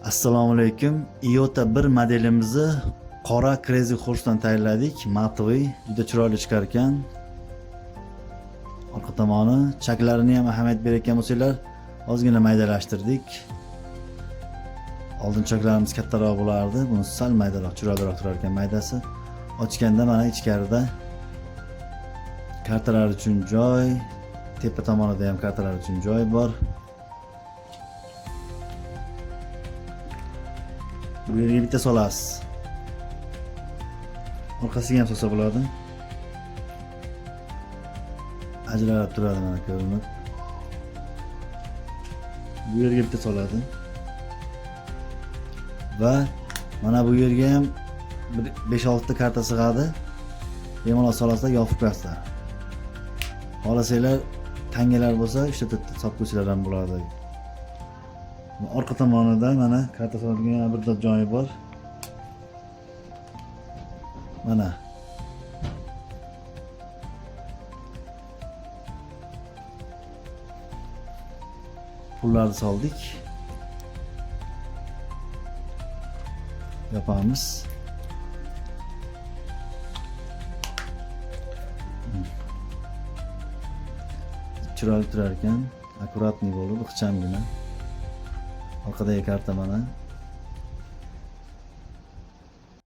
Assalomu alaykum. Iota 1 modelimizni qora Crazy Horse'dan tayyorladik. Matoviy, juda chiroyli chiqar ekan. Orqa tomoni, chaklarini ham ahamiyat berayotgan bo'lsanglar, ozgina maydalashtirdik. Oldin chaklarimiz kattaroq bo'lardi, buni sal maydaroq, chiroyliroq turar ekan maydasi. Ochganda mana ichkarida kartalar uchun joy, tepa tomonida ham kartalar uchun joy bor. Bu yerga bitta solasiz. Orqasiga ham solsa bo'ladi. Ajralib turadi mana ko'rinib. Bu yerga bitta soladi. Va mana bu yerga ham 5-6 ta karta sig'adi. Bemalol solasizlar, yopib qo'yasizlar. Xohlasanglar tangalar bo'lsa, 3 ta solib qo'ysalar ham bo'ladi. Orqa tomonida mana karta soladigan yana bir joyi bor. Mana. Pullarni soldik. Yapamiz. Chiroyli turar ekan, akkuratniy bo'lib, ixchamgina. Orqadagi karta mana.